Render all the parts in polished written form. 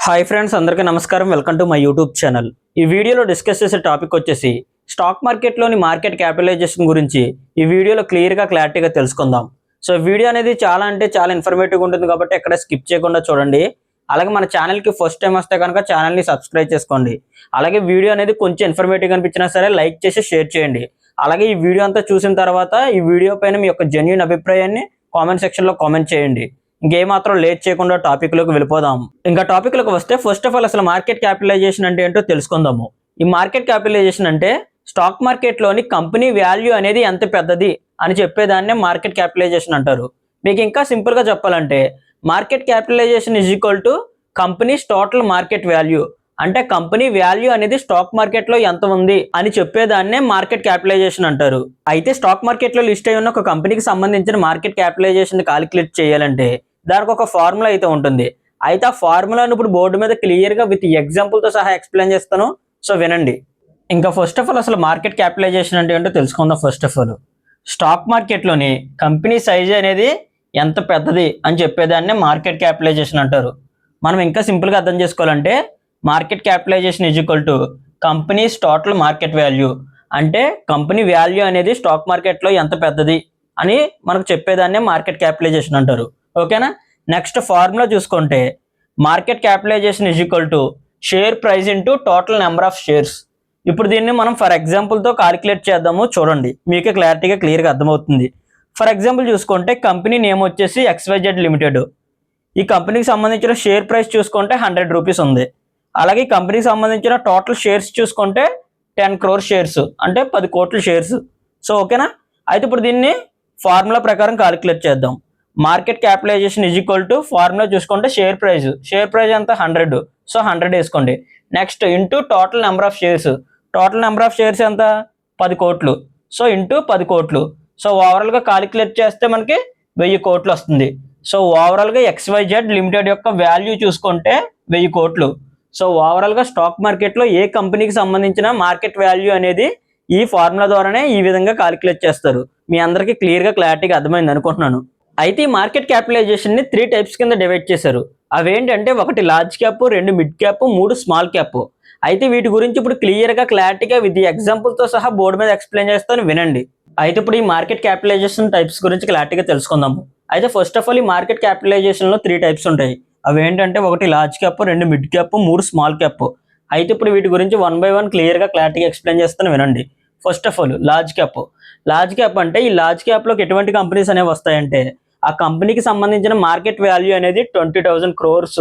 Hi friends, అందరికీ నమస్కారం. Welcome to my YouTube channel. ఈ వీడియోలో డిస్కస్ చేసే టాపిక్ వచ్చేసి స్టాక్ మార్కెట్లోని మార్కెట్ క్యాపిటలైజేషన్ గురించి ఈ వీడియోలో క్లారిటీగా తెలుసుకుందాం. సో వీడియో అనేది చాలా ఇన్ఫర్మేటివ్గా ఉంటుంది కాబట్టి ఎక్కడ స్కిప్ చేయకుండా చూడండి. అలాగే మన ఛానల్కి ఫస్ట్ టైం వస్తే కనుక ఛానల్ని సబ్స్క్రైబ్ చేసుకోండి. అలాగే వీడియో అనేది కొంచెం ఇన్ఫర్మేటివ్గా అనిపించినా సరే లైక్ చేసి షేర్ చేయండి. అలాగే ఈ వీడియో అంతా చూసిన తర్వాత ఈ వీడియో పైన మీ యొక్క జెన్యూన్ అభిప్రాయాన్ని కామెంట్ సెక్షన్లో కామెంట్ చేయండి. ఇంకేమాత్రం లేట్ చేయకుండా టాపిక్లోకి వెళ్ళిపోదాం. ఇంకా టాపిక్లోకి వస్తే ఫస్ట్ ఆఫ్ ఆల్ అసలు మార్కెట్ క్యాపిటలైజేషన్ అంటే ఏంటో తెలుసుకుందాము. ఈ మార్కెట్ క్యాపిటలైజేషన్ అంటే స్టాక్ మార్కెట్లోని కంపెనీ వాల్యూ అనేది ఎంత పెద్దది అని చెప్పేదాన్నే మార్కెట్ క్యాపిటలైజేషన్ అంటారు. మీకు ఇంకా సింపుల్గా చెప్పాలంటే market capitalisation is equal to company's total market value. అంటే కంపెనీ వాల్యూ అనేది స్టాక్ మార్కెట్లో ఎంత ఉంది అని చెప్పేదాన్నే మార్కెట్ క్యాపిటలైజేషన్ అంటారు. అయితే స్టాక్ మార్కెట్లో లిస్ట్ అయి ఉన్న ఒక కంపెనీకి సంబంధించిన మార్కెట్ క్యాపిటలైజేషన్ క్యాలిక్యులేట్ చేయాలంటే దానికి ఒక ఫార్ములా అయితే ఉంటుంది. అయితే ఆ ఫార్ములాను ఇప్పుడు బోర్డు మీద క్లియర్గా విత్ ఎగ్జాంపుల్తో సహా ఎక్స్ప్లెయిన్ చేస్తాను. సో వినండి. ఇంకా ఫస్ట్ ఆఫ్ ఆల్ అసలు మార్కెట్ క్యాపిటలైజేషన్ అంటే ఏంటో తెలుసుకుందాం. ఫస్ట్ ఆఫ్ ఆల్ స్టాక్ మార్కెట్లోని కంపెనీ సైజ్ అనేది ఎంత పెద్దది అని చెప్పేదాన్ని మార్కెట్ క్యాపిటలైజేషన్ అంటారు. మనం ఇంకా సింపుల్గా అర్థం చేసుకోవాలంటే market capitalisation is equal to company's total market value. అంటే కంపెనీ వాల్యూ అనేది స్టాక్ మార్కెట్లో ఎంత పెద్దది అని మనకు చెప్పేదాన్నే మార్కెట్ క్యాపిటలైజేషన్ అంటారు. ఓకేనా. నెక్స్ట్ ఫార్ములా చూసుకుంటే market capitalisation is equal to share price into total number of shares. ఇప్పుడు దీన్ని మనం ఫర్ ఎగ్జాంపుల్తో క్యాలిక్యులేట్ చేద్దాము. చూడండి, మీకే క్లియర్గా అర్థమవుతుంది. ఫర్ ఎగ్జాంపుల్ చూసుకుంటే కంపెనీ నేమ్ వచ్చేసి XYZ లిమిటెడ్. ఈ కంపెనీకి సంబంధించిన షేర్ ప్రైస్ చూసుకుంటే 100 రూపీస్ ఉంది. అలాగే ఈ కంపెనీకి సంబంధించిన టోటల్ షేర్స్ చూసుకుంటే 10 crore షేర్స్, అంటే 10 కోట్ల షేర్స్. సో ఓకేనా. అయితే ఇప్పుడు దీన్ని ఫార్ములా ప్రకారం క్యాలిక్యులేట్ చేద్దాం. Market capitalisation is equal to formula చూసుకుంటే షేర్ ప్రైస్ ఎంత 100. సో 100 వేసుకోండి. Next into total number of shares. Total number of shares ఎంత 10 కోట్లు. సో ఇంటూ 10 కోట్లు. సో ఓవరాల్గా క్యాలిక్యులేట్ చేస్తే మనకి 1000 కోట్లు వస్తుంది. సో ఓవరాల్గా XYZ లిమిటెడ్ యొక్క వాల్యూ చూసుకుంటే 1000 కోట్లు. సో ఓవరాల్గా స్టాక్ మార్కెట్లో ఏ కంపెనీకి సంబంధించిన మార్కెట్ వాల్యూ అనేది ఈ ఫార్ములా ద్వారానే ఈ విధంగా క్యాలిక్యులేట్ చేస్తారు. మీ అందరికీ క్లారిటీగా అర్థమైంది అనుకుంటున్నాను. అయితే ఈ మార్కెట్ క్యాపిటలైజేషన్ని 3 టైప్స్ కింద డివైడ్ చేశారు. అవేంటంటే 1 large cap, 2 mid cap, 3 small cap. అయితే వీటి గురించి ఇప్పుడు క్లారిటీగా విత్ ఎగ్జాంపుల్తో సహా బోర్డు మీద ఎక్స్ప్లెయిన్ చేస్తాను, వినండి. అయితే ఇప్పుడు ఈ మార్కెట్ క్యాపిటలైజేషన్ టైప్స్ గురించి క్లారిటీగా తెలుసుకుందాము. అయితే ఫస్ట్ ఆఫ్ ఆల్ ఈ మార్కెట్ క్యాపిటలైజేషన్లో 3 టైప్స్ ఉంటాయి. అవేంటంటే 1 large cap, 2 mid cap, 3 small cap. అయితే ఇప్పుడు వీటి గురించి 1 by 1 క్లారిటీగా ఎక్స్ప్లెయిన్ చేస్తాను, వినండి. First of all large cap అంటే ఈ లార్జ్ క్యాప్లోకి ఎటువంటి కంపెనీస్ అనేవి వస్తాయంటే ఆ కంపెనీకి సంబంధించిన మార్కెట్ వాల్యూ అనేది 20,000 crores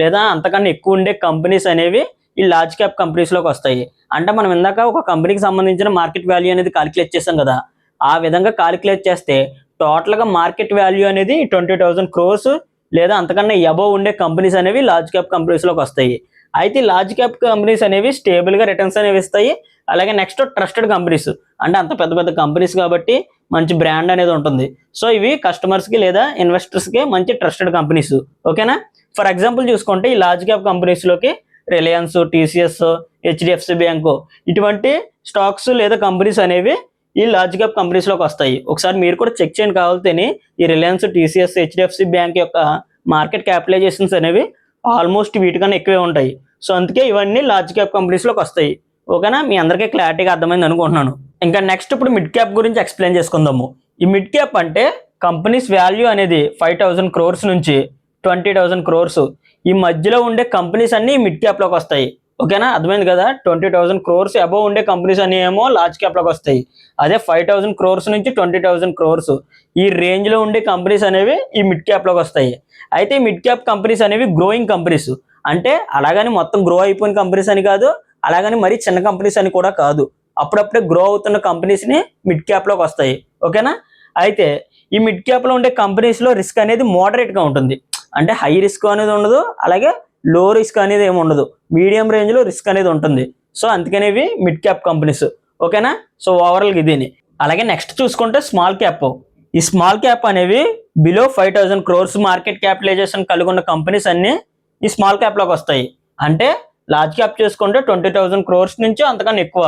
లేదా అంతకన్నా ఎక్కువ ఉండే కంపెనీస్ అనేవి ఈ లార్జ్ క్యాప్ కంపెనీస్లోకి వస్తాయి. అంటే మనం ఇందాక ఒక కంపెనీకి సంబంధించిన మార్కెట్ వాల్యూ అనేది క్యాలిక్యులేట్ చేసాం కదా, ఆ విధంగా క్యాలిక్యులేట్ చేస్తే టోటల్గా మార్కెట్ వాల్యూ అనేది 20,000 crores లేదా అంతకన్నా అబోవ్ ఉండే కంపెనీస్ అనేవి లార్జ్ క్యాప్ కంపెనీస్లోకి వస్తాయి. అయితే లార్జ్ క్యాప్ కంపెనీస్ అనేవి స్టేబుల్గా రిటర్న్స్ అనేవి ఇస్తాయి. అలాగే నెక్స్ట్ ట్రస్టెడ్ కంపెనీస్, అంటే అంత పెద్ద కంపెనీస్ కాబట్టి మంచి బ్రాండ్ అనేది ఉంటుంది. సో ఇవి కస్టమర్స్కి లేదా ఇన్వెస్టర్స్కి మంచి ట్రస్టెడ్ కంపెనీస్. ఓకేనా. ఫర్ ఎగ్జాంపుల్ చూసుకుంటే ఈ లార్జ్ క్యాప్ కంపెనీస్లోకి రిలయన్స్, TCS, HDFC బ్యాంకు ఇటువంటి స్టాక్స్ లేదా కంపెనీస్ అనేవి ఈ లార్జ్ క్యాప్ కంపెనీస్లోకి వస్తాయి. ఒకసారి మీరు కూడా చెక్ చేయండి కావాలితేనే. ఈ రిలయన్స్, TCS, HDFC బ్యాంక్ యొక్క మార్కెట్ క్యాపిటలైజేషన్స్ అనేవి ఆల్మోస్ట్ వీటికన్నా ఎక్కువే ఉంటాయి. సో అందుకే ఇవన్నీ లార్జ్ క్యాప్ కంపెనీస్లోకి వస్తాయి. ఓకేనా. మీ అందరికీ క్లారిటీగా అర్థమైంది అనుకుంటున్నాను. ఇంకా నెక్స్ట్ ఇప్పుడు మిడ్ క్యాప్ గురించి ఎక్స్ప్లెయిన్ చేసుకుందాము. ఈ మిడ్ క్యాప్ అంటే కంపెనీస్ వాల్యూ అనేది 5,000 crores నుంచి 20,000 crores ఈ మధ్యలో ఉండే కంపెనీస్ అన్నీ మిడ్ క్యాప్లోకి వస్తాయి. ఓకేనా, అర్థమైంది కదా. 20,000 crores అబోవ్ ఉండే కంపెనీస్ అన్నీ ఏమో లార్జ్ క్యాప్లోకి వస్తాయి. అదే 5,000 crores నుంచి 20,000 crores ఈ రేంజ్లో ఉండే కంపెనీస్ అనేవి ఈ మిడ్ క్యాప్లోకి వస్తాయి. అయితే మిడ్ క్యాప్ కంపెనీస్ అనేవి గ్రోయింగ్ కంపెనీస్. అంటే అలాగని మొత్తం గ్రో అయిపోయిన కంపెనీస్ అని కాదు, అలాగని మరీ చిన్న కంపెనీస్ అని కూడా కాదు. అప్పుడప్పుడే గ్రో అవుతున్న కంపెనీస్ని మిడ్ క్యాప్లోకి వస్తాయి. ఓకేనా. అయితే ఈ మిడ్ క్యాప్లో ఉండే కంపెనీస్లో రిస్క్ అనేది మోడరేట్గా ఉంటుంది. అంటే హై రిస్క్ అనేది ఉండదు, అలాగే లో రిస్క్ అనేది ఏమి ఉండదు, మీడియం రేంజ్లో రిస్క్ అనేది ఉంటుంది. సో అందుకనే ఇవి మిడ్ క్యాప్ కంపెనీస్. ఓకేనా. సో ఓవరాల్గా ఇదేని. అలాగే నెక్స్ట్ చూసుకుంటే స్మాల్ క్యాప్. ఈ స్మాల్ క్యాప్ అనేవి బిలో 5,000 crores మార్కెట్ క్యాపిటలైజేషన్ కలిగి ఉన్న కంపెనీస్ అన్నీ ఈ స్మాల్ క్యాప్లోకి వస్తాయి. అంటే లార్జ్ క్యాప్ చూసుకుంటే 20,000 crores నుంచి అంతకన్నా ఎక్కువ.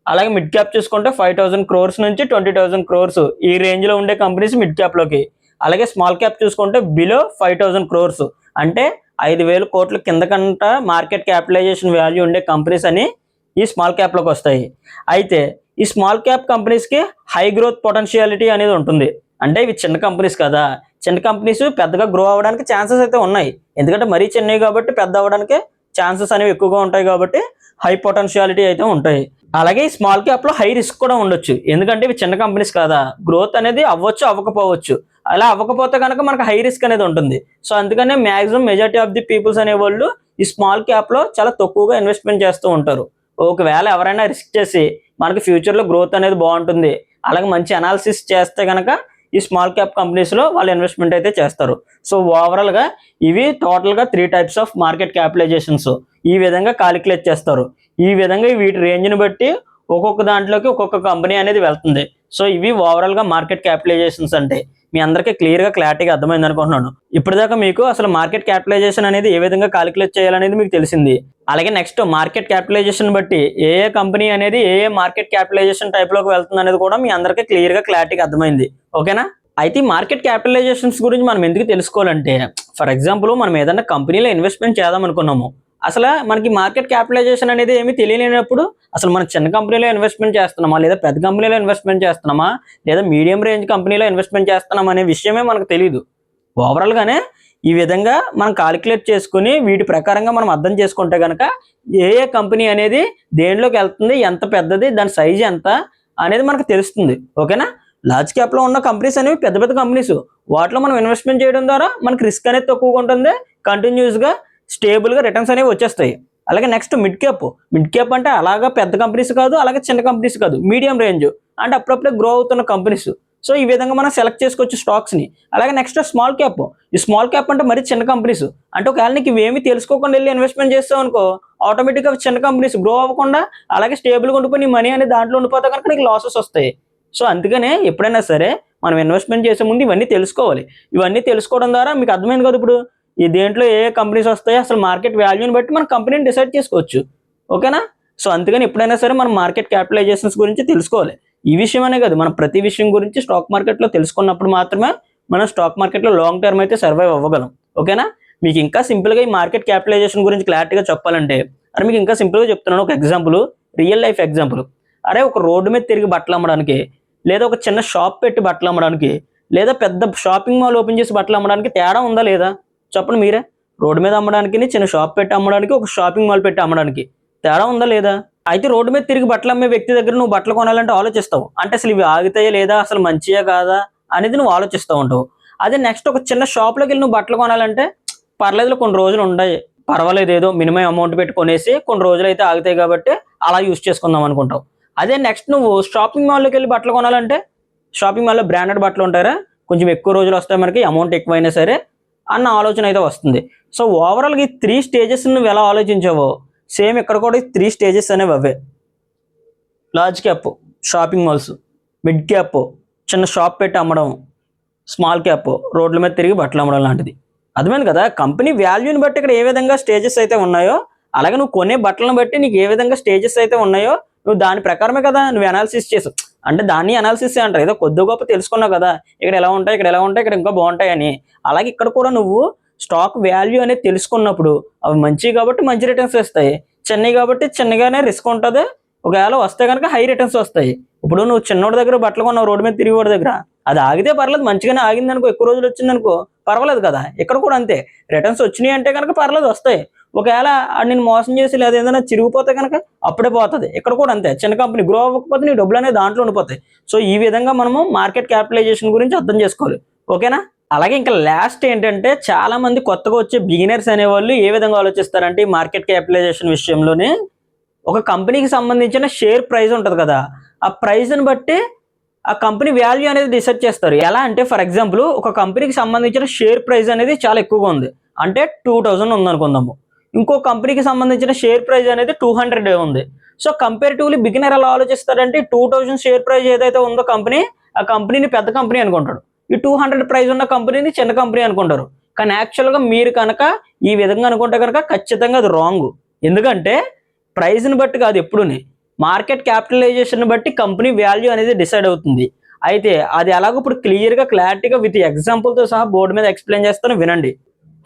అలాగే మిడ్ క్యాప్ చూసుకుంటే 5,000 crores నుంచి 20,000 crores ఈ రేంజ్లో ఉండే కంపెనీస్ మిడ్ క్యాప్లోకి. అలాగే స్మాల్ క్యాప్ చూసుకుంటే బిలో 5,000 crores అంటే 5,000 కోట్ల కింద కంట మార్కెట్ క్యాపిటలైజేషన్ వాల్యూ ఉండే కంపెనీస్ అని ఈ స్మాల్ క్యాప్లోకి వస్తాయి. అయితే ఈ స్మాల్ క్యాప్ కంపెనీస్కి హై గ్రోత్ పొటెన్షియాలిటీ అనేది ఉంటుంది. అంటే ఇవి చిన్న కంపెనీస్ కదా, చిన్న కంపెనీస్ పెద్దగా గ్రో అవ్వడానికి ఛాన్సెస్ అయితే ఉన్నాయి. ఎందుకంటే మరీ చిన్నవి కాబట్టి పెద్ద అవ్వడానికి ఛాన్సెస్ అనేవి ఎక్కువగా ఉంటాయి కాబట్టి హై పొటెన్షియాలిటీ అయితే ఉంటాయి. అలాగే ఈ స్మాల్ క్యాప్లో హై రిస్క్ కూడా ఉండొచ్చు. ఎందుకంటే ఇవి చిన్న కంపెనీస్ కదా, గ్రోత్ అనేది అవ్వచ్చు అవ్వకపోవచ్చు. అలా అవ్వకపోతే కనుక మనకు హై రిస్క్ అనేది ఉంటుంది. సో అందుకనే maximum majority of the peoples అనేవాళ్ళు ఈ స్మాల్ క్యాప్లో చాలా తక్కువగా ఇన్వెస్ట్మెంట్ చేస్తూ ఉంటారు. ఒకవేళ ఎవరైనా రిస్క్ చేసి మనకి ఫ్యూచర్లో గ్రోత్ అనేది బాగుంటుంది, అలాగే మంచి అనాలిసిస్ చేస్తే కనుక ఈ స్మాల్ క్యాప్ కంపెనీస్లో వాళ్ళు ఇన్వెస్ట్మెంట్ అయితే చేస్తారు. సో ఓవరాల్గా ఇవి టోటల్గా 3 టైప్స్ ఆఫ్ మార్కెట్ క్యాపిటలైజేషన్స్ ఈ విధంగా కాలిక్యులేట్ చేస్తారు. ఈ విధంగా వీటి రేంజ్ని బట్టి ఒక్కొక్క దాంట్లోకి ఒక్కొక్క కంపెనీ అనేది వెళ్తుంది. సో ఇవి ఓవరాల్గా మార్కెట్ క్యాపిటలైజేషన్స్ అంటే మీ అందరికీ క్లియర్గా క్లారిటీగా అర్థమైంది అనుకుంటున్నాను. ఇప్పటిదాకా మీకు అసలు మార్కెట్ క్యాపిటలైజేషన్ అనేది ఏ విధంగా కాలిక్యులేట్ చేయాలనేది మీకు తెలిసింది. అలాగే నెక్స్ట్ మార్కెట్ క్యాపిటలైజేషన్ బట్టి ఏ కంపెనీ అనేది ఏ మార్కెట్ క్యాపిటలైజేషన్ టైప్లోకి వెళ్తుంది అనేది కూడా మీ అందరికీ క్లియర్గా క్లారిటీగా అర్థమైంది. ఓకేనా? అయితే ఈ మార్కెట్ క్యాపిటలైజేషన్స్ గురించి మనం ఎందుకు తెలుసుకోవాలంటే, ఫర్ ఎగ్జాంపుల్ మనం ఏదైనా కంపెనీలో ఇన్వెస్ట్మెంట్ చేద్దాం అనుకున్నాము, అసలు మనకి మార్కెట్ క్యాపిటలైజేషన్ అనేది ఏమీ తెలియలేనప్పుడు అసలు మనం చిన్న కంపెనీలో ఇన్వెస్ట్మెంట్ చేస్తున్నామా, లేదా పెద్ద కంపెనీలో ఇన్వెస్ట్మెంట్ చేస్తున్నామా, లేదా మీడియం రేంజ్ కంపెనీలో ఇన్వెస్ట్మెంట్ చేస్తున్నామా అనే విషయమే మనకు తెలియదు. ఓవరాల్గానే ఈ విధంగా మనం కాలిక్యులేట్ చేసుకుని వీటి ప్రకారంగా మనం అర్థం చేసుకుంటే కనుక ఏ కంపెనీ అనేది దేనిలోకి వెళ్తుంది, ఎంత పెద్దది, దాని సైజ్ ఎంత అనేది మనకు తెలుస్తుంది. ఓకేనా? లార్జ్ క్యాప్లో ఉన్న కంపెనీస్ అనేవి పెద్ద పెద్ద కంపెనీస్, వాటిలో మనం ఇన్వెస్ట్మెంట్ చేయడం ద్వారా మనకి రిస్క్ అనేది తక్కువగా ఉంటుంది, కంటిన్యూస్గా స్టేబుల్గా రిటర్న్స్ అనేవి వచ్చేస్తాయి. అలాగే నెక్స్ట్ మిడ్ క్యాప్ అంటే అలాగా పెద్ద కంపెనీస్ కాదు, అలాగే చిన్న కంపెనీస్ కాదు, మీడియం రేంజ్ అంటే అప్పుడప్పుడే గ్రో అవుతున్న కంపెనీస్. సో ఈ విధంగా మనం సెలెక్ట్ చేసుకోవచ్చు స్టాక్స్ని. అలాగే నెక్స్ట్ స్మాల్ క్యాప్. ఈ స్మాల్ క్యాప్ అంటే మరి చిన్న కంపెనీస్ అంటే ఒకవేళ నీకు ఇవేమీ తెలుసుకోకుండా వెళ్ళి ఇన్వెస్ట్మెంట్ చేస్తావు అనుకో, ఆటోమేటిక్గా చిన్న కంపెనీస్ గ్రో అవ్వకుండా అలాగే స్టేబుల్గా ఉండిపోయి నీ మనీ అనేది దాంట్లో ఉండిపోతే కనుక నీకు లాసెస్ వస్తాయి. సో అందుకనే ఎప్పుడైనా సరే మనం ఇన్వెస్ట్మెంట్ చేసే ముందు ఇవన్నీ తెలుసుకోవాలి. ఇవన్నీ తెలుసుకోవడం ద్వారా మీకు అర్థమైంది కదా ఇప్పుడు ఈ దేంట్లో ఏ కంపెనీస్ వస్తాయో అసలు మార్కెట్ వాల్యూని బట్టి మనం కంపెనీని డిసైడ్ చేసుకోవచ్చు. ఓకేనా? సో అందుకని ఎప్పుడైనా సరే మనం మార్కెట్ క్యాపిటలైజేషన్స్ గురించి తెలుసుకోవాలి. ఈ విషయం అనే కాదు, మనం ప్రతి విషయం గురించి స్టాక్ మార్కెట్లో తెలుసుకున్నప్పుడు మాత్రమే మనం స్టాక్ మార్కెట్లో లాంగ్ టర్మ్ అయితే సర్వైవ్ అవ్వగలం. ఓకేనా? మీకు ఇంకా సింపుల్గా ఈ మార్కెట్ క్యాపిటలైజేషన్ గురించి క్లారిటీగా చెప్పాలంటే అరే మీకు ఇంకా సింపుల్గా చెప్తున్నాను. ఒక ఎగ్జాంపుల్, రియల్ లైఫ్ ఎగ్జాంపుల్. అరే ఒక రోడ్డు మీద తిరిగి బట్టలు అమ్మడానికి, లేదా ఒక చిన్న షాప్ పెట్టి బట్టలు అమ్మడానికి, లేదా పెద్ద షాపింగ్ మాల్ ఓపెన్ చేసి బట్టలు అమ్మడానికి తేడా ఉందా లేదా చెప్పండి మీరే? రోడ్డు మీద అమ్మడానికి, చిన్న షాప్ పెట్టి అమ్మడానికి, ఒక షాపింగ్ మాల్ పెట్టి అమ్మడానికి తేడా ఉందా లేదా? అయితే రోడ్డు మీద తిరిగి బట్టలు అమ్మే వ్యక్తి దగ్గర నువ్వు బట్టలు కొనాలంటే ఆలోచిస్తావు. అంటే అసలు ఇవి ఆగుతాయా లేదా, అసలు మంచియా కాదా అనేది నువ్వు ఆలోచిస్తూ ఉంటావు. అదే నెక్స్ట్ ఒక చిన్న షాప్లోకి వెళ్ళి నువ్వు బట్టలు కొనాలంటే పర్లేదు కొన్ని రోజులు ఉంటాయి, పర్వాలేదు ఏదో మినిమం అమౌంట్ పెట్టి కొనేసి కొన్ని రోజులు అయితే ఆగుతాయి కాబట్టి అలా యూస్ చేసుకుందాం అనుకుంటావు. అదే నెక్స్ట్ నువ్వు షాపింగ్ మాల్లోకి వెళ్ళి బట్టలు కొనాలంటే షాపింగ్ మాల్లో బ్రాండెడ్ బట్టలు ఉంటారా, కొంచెం ఎక్కువ రోజులు వస్తాయి మనకి, అమౌంట్ ఎక్కువైనా సరే అన్న ఆలోచన అయితే వస్తుంది. సో ఓవరాల్గా ఈ 3 స్టేజెస్ నువ్వు ఎలా ఆలోచించావో సేమ్ ఇక్కడ కూడా 3 స్టేజెస్ అనేవి అవే. Large cap shopping malls, mid cap చిన్న షాప్ పెట్టి అమ్మడం, స్మాల్ క్యాప్ రోడ్ల మీద తిరిగి బట్టలు అమ్మడం లాంటిది. అర్థమైంది కదా? కంపెనీ వాల్యూని బట్టి ఇక్కడ ఏ విధంగా స్టేజెస్ అయితే ఉన్నాయో అలాగే నువ్వు కొనే బట్టలను బట్టి నీకు ఏ విధంగా స్టేజెస్ అయితే ఉన్నాయో నువ్వు దాని ప్రకారమే కదా నువ్వు అనాలిసిస్ చేసావు. అంటే దాన్ని అనాలిసిస్ అంటారు, ఏదో కొద్ది గొప్ప తెలుసుకున్నావు కదా ఇక్కడ ఎలా ఉంటాయి, ఇక్కడ ఎలా ఉంటాయి, ఇక్కడ ఇంకా బాగుంటాయని. అలాగే ఇక్కడ కూడా నువ్వు స్టాక్ వాల్యూ అనేది తెలుసుకున్నప్పుడు అవి మంచివి కాబట్టి మంచి రిటర్న్స్ వస్తాయి, చిన్నవి కాబట్టి చిన్నగానే రిస్క్ ఉంటుంది, ఒకవేళ వస్తే కనుక హై రిటర్న్స్ వస్తాయి. ఇప్పుడు నువ్వు చిన్నోడి దగ్గర బట్టలు కొన్నావు రోడ్డు మీద తిరిగి దగ్గర, అది ఆగితే పర్లేదు, మంచిగానే ఆగింది అనుకో, ఎక్కువ రోజులు వచ్చిందనుకో పర్వాలేదు కదా. ఇక్కడ కూడా అంతే, రిటర్న్స్ వచ్చినాయి అంటే కనుక పర్లేదు వస్తాయి. ఒకవేళ నేను మోసం చేసి లేదా ఏదైనా చిరిగిపోతే కనుక అప్పుడే పోతుంది. ఇక్కడ కూడా అంతే, చిన్న కంపెనీ గ్రో అవ్వకపోతే నీ డబ్బులు అనేది దాంట్లో ఉండిపోతాయి. సో ఈ విధంగా మనము మార్కెట్ క్యాపిటలైజేషన్ గురించి అర్థం చేసుకోవాలి. ఓకేనా? అలాగే ఇంకా లాస్ట్ ఏంటంటే చాలా మంది కొత్తగా వచ్చే బిగినర్స్ అనేవాళ్ళు ఏ విధంగా ఆలోచిస్తారంటే ఈ మార్కెట్ క్యాపిటలైజేషన్ విషయంలోనే ఒక కంపెనీకి సంబంధించిన షేర్ ప్రైస్ ఉంటుంది కదా, ఆ ప్రైస్ని బట్టి ఆ కంపెనీ వాల్యూ అనేది డిసైడ్ చేస్తారు. ఎలా అంటే ఫర్ ఎగ్జాంపుల్ ఒక కంపెనీకి సంబంధించిన షేర్ ప్రైస్ అనేది చాలా ఎక్కువగా ఉంది అంటే 2000 ఉందనుకుందాము, ఇంకో కంపెనీకి సంబంధించిన షేర్ ప్రైస్ అనేది 200 ఉంది. సో కంపేరిటివ్లీ బిగినర్ ఎలా ఆలోచిస్తారంటే 2000 షేర్ ప్రైస్ ఏదైతే ఉందో కంపెనీ, ఆ కంపెనీని పెద్ద కంపెనీ అనుకుంటాడు, ఈ 200 ప్రైస్ ఉన్న కంపెనీని చిన్న కంపెనీ అనుకుంటారు. కానీ యాక్చువల్గా మీరు కనుక ఈ విధంగా అనుకుంటే కనుక ఖచ్చితంగా అది రాంగ్. ఎందుకంటే ప్రైస్ని బట్టి కాదు, ఎప్పుడుని మార్కెట్ క్యాపిటలైజేషన్ బట్టి కంపెనీ వాల్యూ అనేది డిసైడ్ అవుతుంది. అయితే అది ఎలాగో ఇప్పుడు క్లియర్గా క్లారిటీగా విత్ ఎగ్జాంపుల్తో సహా బోర్డు మీద ఎక్స్ప్లెయిన్ చేస్తాను వినండి.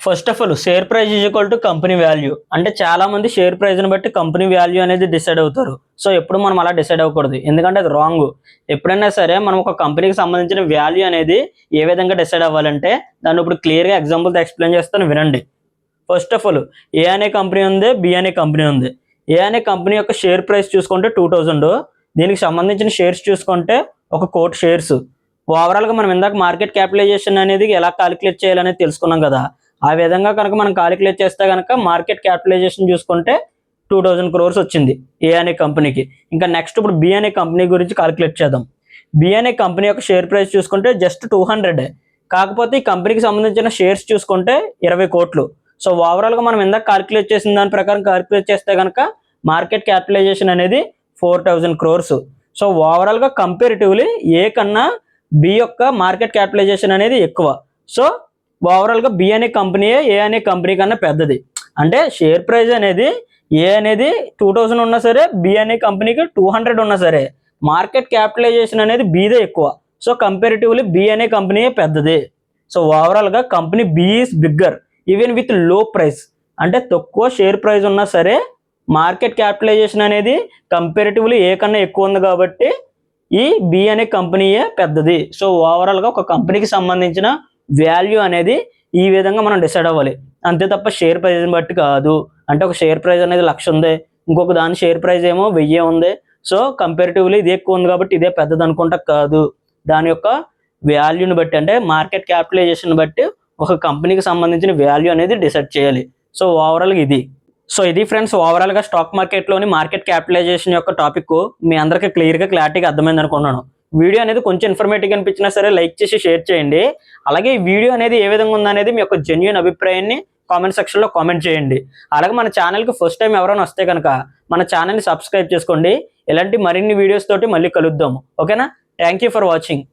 First of all share price is equal to company value. అంటే చాలా మంది షేర్ ప్రైస్ని బట్టి కంపెనీ వాల్యూ అనేది డిసైడ్ అవుతారు. సో ఎప్పుడు మనం అలా డిసైడ్ అవ్వకూడదు, ఎందుకంటే అది రాంగ్. ఎప్పుడైనా సరే మనం ఒక కంపెనీకి సంబంధించిన వాల్యూ అనేది ఏ విధంగా డిసైడ్ అవ్వాలంటే దాన్ని ఇప్పుడు క్లియర్గా ఎగ్జాంపుల్తో ఎక్స్ప్లెయిన్ చేస్తాను, వినండి. ఫస్ట్ ఆఫ్ ఆల్ ఏ అనే కంపెనీ ఉంది, బి అనే కంపెనీ ఉంది. ఏ అనే కంపెనీ యొక్క షేర్ ప్రైస్ చూసుకుంటే 2000, దీనికి సంబంధించిన షేర్స్ చూసుకుంటే 1 కోటి షేర్స్. ఓవరాల్గా మనం ఇందాక మార్కెట్ క్యాపిటలైజేషన్ అనేది ఎలా కాలిక్యులేట్ చేయాలనేది తెలుసుకున్నాం కదా. ఆ విధంగా కనుక మనం కాలిక్యులేట్ చేస్తే కనుక మార్కెట్ క్యాపిటలైజేషన్ చూసుకుంటే 2000 crores వచ్చింది ఏ అనే కంపెనీకి. ఇంకా నెక్స్ట్ ఇప్పుడు బి అనే కంపెనీ గురించి కాలిక్యులేట్ చేద్దాం. బి అనే కంపెనీ యొక్క షేర్ ప్రైస్ చూసుకుంటే జస్ట్ 200, కాకపోతే ఈ కంపెనీకి సంబంధించిన షేర్స్ చూసుకుంటే 20 కోట్లు. సో ఓవరాల్గా మనం ఇందాక కాలిక్యులేట్ చేసిన దాని ప్రకారం కాలిక్యులేట్ చేస్తే కనుక మార్కెట్ క్యాపిటలైజేషన్ అనేది 4000 crores. సో ఓవరాల్గా కంపేరిటివ్లీ ఏ కన్నా బి యొక్క మార్కెట్ క్యాపిటలైజేషన్ అనేది ఎక్కువ. సో ఓవరాల్గా బి అనే కంపెనీయే ఏ అనే కంపెనీ కన్నా పెద్దది. అంటే షేర్ ప్రైస్ అనేది ఏ అనేది 2000 ఉన్నా సరే, బి అనే కంపెనీకి 200 ఉన్నా సరే మార్కెట్ క్యాపిటలైజేషన్ అనేది బిదే ఎక్కువ. సో కంపేరిటివ్లీ బి అనే కంపెనీయే పెద్దది. సో ఓవరాల్గా company B is bigger even with low price. అంటే తక్కువ షేర్ ప్రైస్ ఉన్నా సరే మార్కెట్ క్యాపిటలైజేషన్ అనేది కంపేరిటివ్లీ ఏ కన్నా ఎక్కువ ఉంది కాబట్టి ఈ బి అనే కంపెనీయే పెద్దది. సో ఓవరాల్గా ఒక కంపెనీకి సంబంధించిన వాల్యూ అనేది ఈ విధంగా మనం డిసైడ్ అవ్వాలి, అంతే తప్ప షేర్ ప్రైస్ని బట్టి కాదు. అంటే ఒక షేర్ ప్రైస్ అనేది 1,00,000 ఉంది, ఇంకొక దాని షేర్ ప్రైస్ ఏమో 1000 ఉంది. సో కంపేరిటివ్లీ ఇది ఎక్కువ ఉంది కాబట్టి ఇదే పెద్దది అనుకుంటా కాదు. దాని యొక్క వాల్యూని బట్టి అంటే మార్కెట్ క్యాపిటలైజేషన్ బట్టి ఒక కంపెనీకి సంబంధించిన వాల్యూ అనేది డిసైడ్ చేయాలి. సో ఓవరాల్గా ఇది. సో ఇది ఫ్రెండ్స్ ఓవరాల్గా స్టాక్ మార్కెట్లోని మార్కెట్ క్యాపిటలైజేషన్ యొక్క టాపిక్ మీ అందరికీ క్లారిటీగా అర్థమైంది అనుకున్నాను. వీడియో అనేది కొంచెం ఇన్ఫర్మేటివ్గా అనిపించినా సరే లైక్ చేసి షేర్ చేయండి. అలాగే ఈ వీడియో అనేది ఏ విధంగా ఉందనేది మీ యొక్క జెన్యూన్ అభిప్రాయాన్ని కామెంట్ సెక్షన్లో కామెంట్ చేయండి. అలాగే మన ఛానల్కి ఫస్ట్ టైం ఎవరైనా వస్తే కనుక మన ఛానల్ని సబ్స్క్రైబ్ చేసుకోండి. ఇలాంటి మరిన్ని వీడియోస్ తోటి మళ్ళీ కలుద్దాము. ఓకేనా? Thank you for watching.